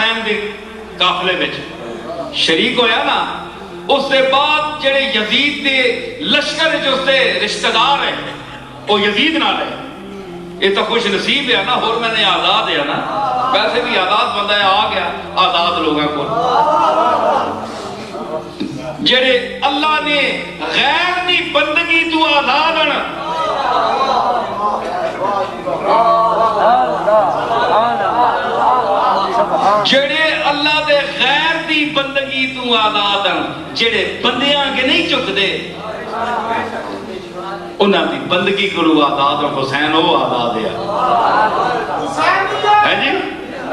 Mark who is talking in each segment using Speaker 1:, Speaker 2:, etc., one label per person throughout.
Speaker 1: حسین کے قافلے میں شریک ہویا نا، اس کے بعد جڑے یزید کے لشکر جو اس کے رشتہ دار ہیں وہ یزید نہ رہے. یہ تو خوش نصیب ہے نا، اور میں نے آزاد ہے نا، ویسے بھی آزاد بندہ ہے، آ گیا آزاد لوگوں کو. جڑے اللہ نے غیر دی بندگی تو آزاد ہیں، جڑے اللہ دے غیر دی بندگی تو آزاد ہیں، جڑے بندیاں کے نہیں چکتے انہاں دی بندگی کرو آزاد ہیں. حسین وہ آزاد ہے جی.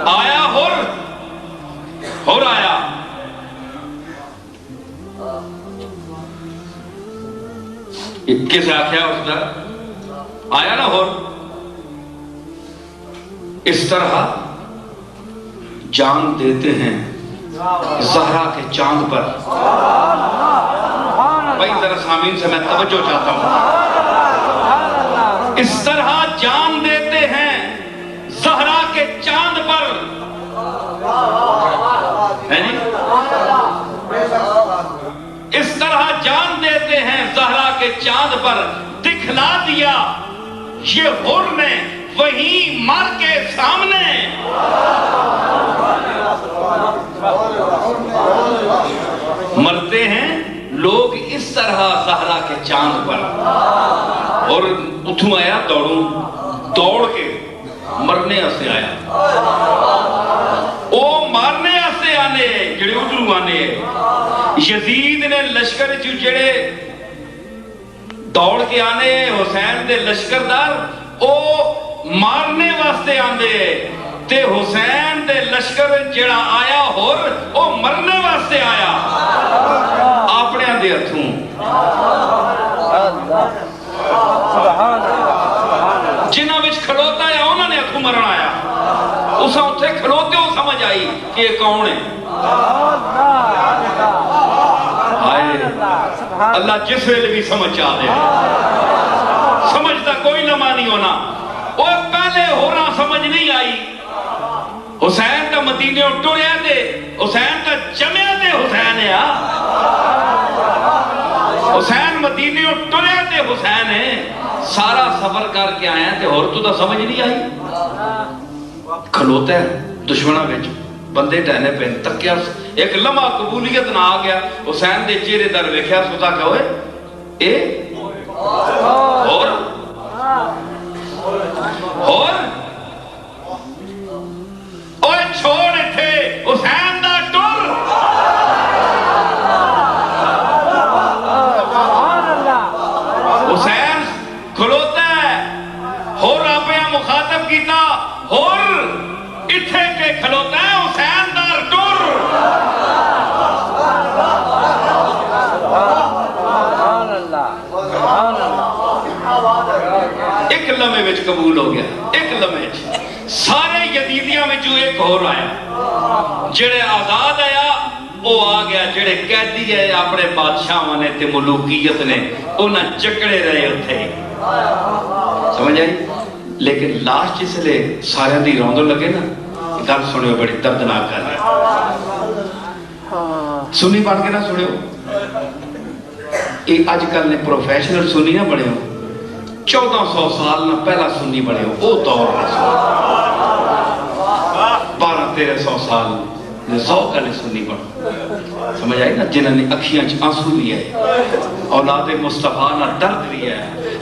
Speaker 1: آیا ہور آیا کس آخیا اس کا آیا نا ہور. اس طرح جان دیتے ہیں زہرا کے چاند پر. بھائی ذرا سامعین سے میں توجہ چاہتا ہوں. اس طرح جان دیتے ہیں زہرا کے چاند پر. اس طرح جان دیتے ہیں زہرا کے چاند پر. دکھلا دیا یہ حر نے وہیں مر کے سامنے. مرتے ہیں لوگ اس طرح زہرا کے چاند پر. اور اتھوں آیا دوڑ کے مرنے سے آیا. او مارنے سے آنے جڑے ادھروں آنے. یزید نے لشکر جڑے دوڑ کے آنے حسین دے لشکردار او مارنے واسطے آندے تے حسین دے لشکر جڑا آیا ہور او مرنے واسطے آیا اپنے دے ہتھوں. جنہاں وچ کھڑوتا ہے انہوں نے ہتھوں مرنا آیا. اساں اتھے کھڑوتے ہو سمجھ آئی کہ یہ کون ہے. اللہ جس ویلے بھی سمجھ آ دے سمجھتا کوئی لمحہ نہیں ہونا. وہ پہلے ہونا سمجھ نہیں آئی. حسین کا مدینے ٹریا دے حسین کا جمعہ دے حسین ہے. حسین مدینے ٹریا دے حسین ہے. سارا سفر کر کے آیا تے اور تو سمجھ نہیں آئی. کھلوتا ہے دشمنوں وچ بندے ٹہنے پہ تکیا. ایک لمحہ قبولیت نہ آ گیا. حسین دے چہرے در ویکھیا سوچا کہ ہوئے اے اور اوے چھوڑ تھے حسین دا ٹر. حسین کھلوتا ہے ہور اپنے مخاطب کیتا ہور اتھے کے کھلوتا ہے حسین دا ٹر. ایک لمحے میں قبول ہو گیا. ایک لمحے سارے یزیدیاں میں جو ایک اور آیا. جڑے آزاد آیا وہ آ گیا. جڑے قیدی ہے اپنے بادشاہ نے تے ملوکیت نے انہیں جکڑے رہے اتھے. سمجھ آئی. لیکن لاسٹ اس لئے سارے دی روندوں لگے نا. گل سنیو بڑی دردناک کر رہے سنی پڑھ کے نہ سنیو. ایک آج کل نے پروفیشنل سنی نہ بڑے ہو. 1400 سال نہ پہلا سنی بڑے ہو. وہ دور نہ سنی 1200-1300 سال نے ذوق علی سنی پڑھو. سمجھ آئی نا. جنہوں نے اکھیاں آنسو بھی ہے, اولاد مصطفیٰ نہ درد بھی ہے,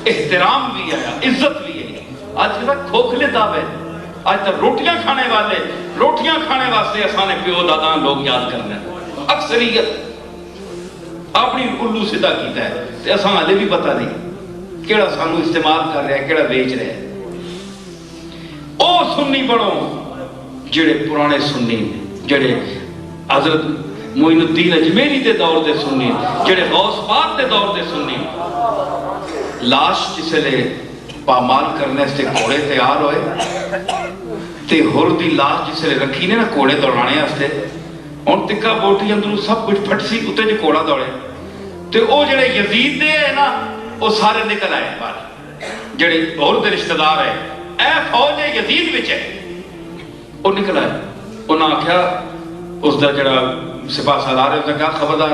Speaker 1: احترام بھی ہے, عزت بھی ہے. آج تک کھوکھلے دعوے. آج تک روٹیاں کھانے والے روٹیاں کھانے واسطے اسانے پیو دادا لوگ یاد کرنے. اکثریت اپنی الو سدھا کیتا ہے تے اساں ہلے بھی پتہ نہیں کیڑا سانو استعمال کر رہا ہے کیڑا بیچ رہا ہے. او سنی بڑھو جڑے پرانے سنی جڑے حضرت معین الدین اجمیری دے دور دے سنی جڑے غوث پاک دے دور دے سنی. لاش جسے لے پامال کرنے سے گھوڑے تیار ہوئے تے ہور دی لاش جسے لے رکھی نے نا گھوڑے دوڑانے ہستے اور تکا بوٹی اندروں سب کچھ پھٹ سی اتے جو گھوڑا دوڑے تے او جڑے یزید دے ہیں نا وہ سارے نکل آئے بار جڑے اور دے رشتہ دار ہے اے فوج یزید وچ ہے وہ نکل آئے. انہاں آخیا اس دا جڑا سپاہ سالار ہے، اس نے کہا خبردار،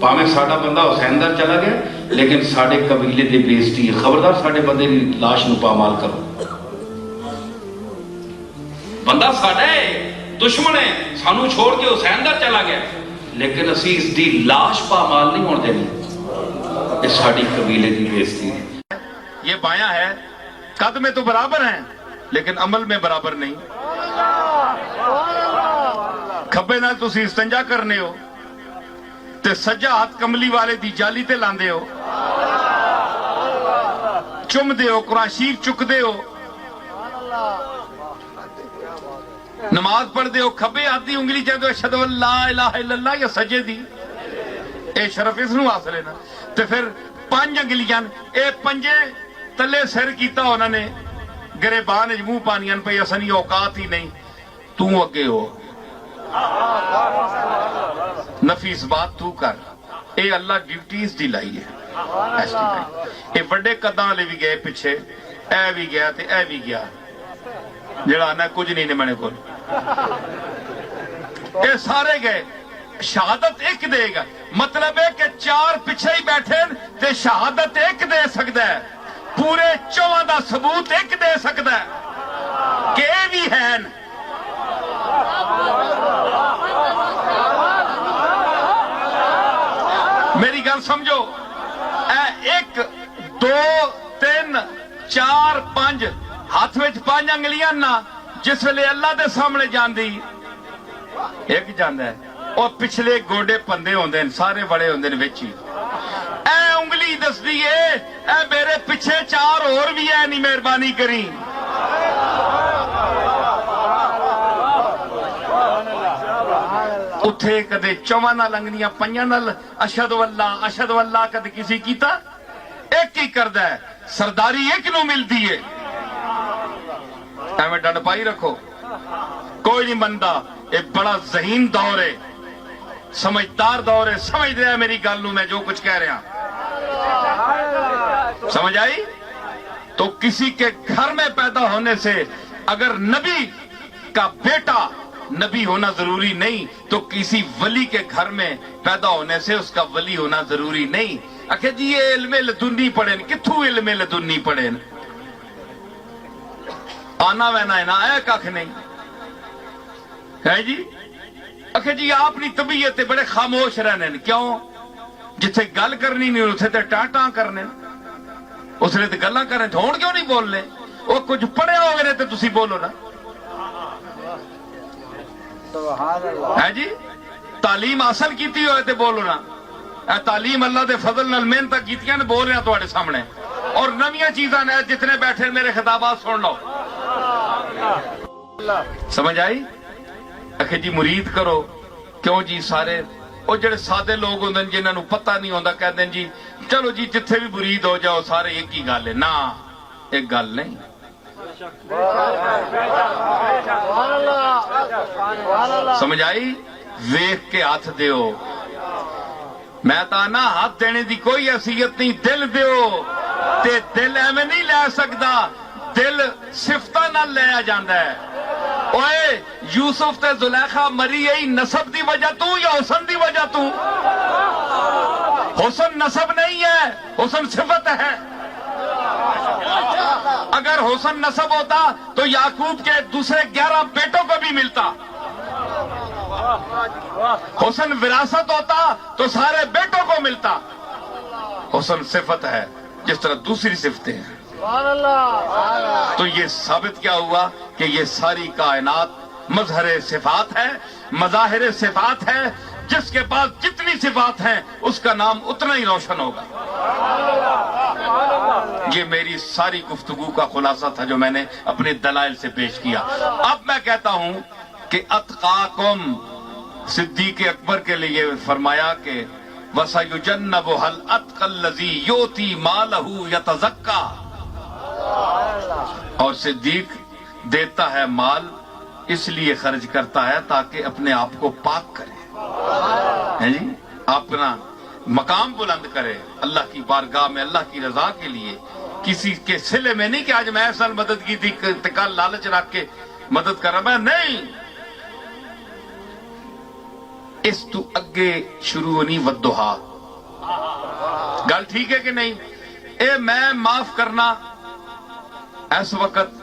Speaker 1: پاویں ساڈا بندہ حسین در چلا گیا لیکن ساڈے قبیلے دی بےزتی ہے، خبردار ساڈے بندے دی لاش نو پامال کرو. بندہ ساڈا ہے، دشمن ہے، سانو چھوڑ کے حسین در چلا گیا لیکن اسی اس دی لاش پامال نہیں ہونے دینی، یہ ساڈی قبیلے دی بےزتی ہے.
Speaker 2: یہ بایاں ہے، قد میں تو برابر ہیں لیکن عمل میں برابر نہیں. کھبے نال تسی استنجا کرنے ہو تے سجا ہاتھ کملی والے دی جالی تے لاندے ہو، چم دے ہو، قرآن شریف چک دے ہو، نماز پڑھ دے ہو، کھبے ہاتھ دی انگلی چاہتے ہو اشہدو ان لا الہ الا اللہ، یا سجے دی اے شرف اس نو حاصل ہے نا. تے پھر 5 انگلیاں اے پنجے تلے سر کیتا انہوں نے گریبان منہ پانیاں پہ اسنی اوقات ہی نہیں، تو اگے ہو نفیس بات تو کر. اے اللہ ڈیوٹیز دی لائی ہے، اے بڑے قداں لے بھی گئے پیچھے، اے بھی گیا تے اے بھی گیا، جڑا آنا کچھ نہیں نے منے کول، اے سارے گئے. شہادت ایک دے گا، مطلب ہے کہ 4 پیچھے ہی بیٹھے تے شہادت ایک دے سکتا ہے، پورے 4 دا ثبوت ایک دے سکتا ہے کہ اے بھی ہیں. میری گل سمجھو، اے 1 2 3 4 5 ہاتھ وچ 5 انگلیاں نا، جس ویلے اللہ دے سامنے جاندی ایک جاندا ہے، اور پچھلے گوڈے پندے ہوندے ہیں، سارے بڑے ہوندے ہیں وچ ہی. اے انگلی دس دی اے میرے پیچھے 4 اور بھی ہے، نہیں مہربانی کری. اتھے کدے 4 نال انگلیاں 5 نال اشہدو اللہ کدے کسی کیتا، ایک ہی کردہ ہے. سرداری ایک نو ملتی ہے، ایویں ڈنڈ پائی رکھو، کوئی نہیں مندا. ایک بڑا ذہین دور ہے، سمجھدار دور ہے، سمجھ رہا ہے میری گل نو میں جو کچھ کہہ رہا، سمجھ آئی؟ تو کسی کے گھر میں پیدا ہونے سے اگر نبی کا بیٹا نبی ہونا ضروری نہیں، تو کسی ولی کے گھر میں پیدا ہونے سے اس کا ولی ہونا ضروری نہیں. اکھے جی یہ علم لدنی پڑھیں، کتھو علم لدنی پڑھیں؟ آنا وینا ہے نا، اے ککھ نہیں ہے جی. اکھے جی آپ نی طبیعت بڑے خاموش رہنے، کیوں؟ جتھے گل کرنی نہیں اتھے تے ٹاں ٹاں کرنے، اس نے تے گلاں کرنے، ہون کیوں نہیں بولنے؟ وہ کچھ پڑھیا ہوگے نے تے تسی بولو نا. ہے جی تعلیم حاصل کیتی ہوئے تے بولو نا. اے تعلیم اللہ دے فضل نال محنت کیتیاں نے، بول رہے ہیں تواڈے سامنے. اور نویاں چیزاں نے، جتنے بیٹھے میرے خطابات سن لو. سمجھ آئی؟ اکھے جی مرید کرو، کیوں جی؟ سارے وہ جڑے سادے لوگ ہوندے جنہاں نوں پتہ نہیں ہوندا کہندے جی چلو جی جتھے بھی مرید ہو جاؤ سارے ایک ہی گل ہے. نا ایک گل نہیں. سمجھ آئی؟ ویکھ کے ہاتھ دیو. میں تا نا ہاتھ دینے دی کوئی حیثیت نہیں، دل دیو. تے دل ایویں نہیں لے سکدا، دل صفتاں نال لیا جاندا ہے. اوئے یوسف تے زلیخا مری ای نسب دی وجہ تو یا حسن دی وجہ تو؟ حسن نسب نہیں ہے، حسن صفت ہے. اگر حسن نسب ہوتا تو یعقوب کے دوسرے 11 بیٹوں کو بھی ملتا. حسن وراثت ہوتا تو سارے بیٹوں کو ملتا. حسن صفت ہے جس طرح دوسری صفتیں ہیں. تو یہ ثابت کیا ہوا کہ یہ ساری کائنات مظہر صفات ہے، مظاہر صفات ہے. جس کے پاس جتنی صفات ہیں اس کا نام اتنا ہی روشن ہوگا. یہ میری ساری گفتگو کا خلاصہ تھا جو میں نے اپنے دلائل سے پیش کیا. اب میں کہتا ہوں کہ اتقاکم، صدیق اکبر کے لیے فرمایا کہ وَسَيُجَنَّبُهَا الْأَتْقَى الَّذِي يُؤْتِي مَالَهُ يَتَزَكَّى. اور صدیق دیتا ہے مال اس لیے خرچ کرتا ہے تاکہ اپنے آپ کو پاک کرے، جی اپنا مقام بلند کرے اللہ کی بارگاہ میں، اللہ کی رضا کے لیے. کسی کے صلے میں نہیں کہ آج میں ایسا مدد کی تھی کل لالچ رکھ کے مدد کر رہا میں نہیں. اس تو اگے شروع ہونی ودوہا. گل ٹھیک ہے کہ نہیں؟ اے میں معاف کرنا اس وقت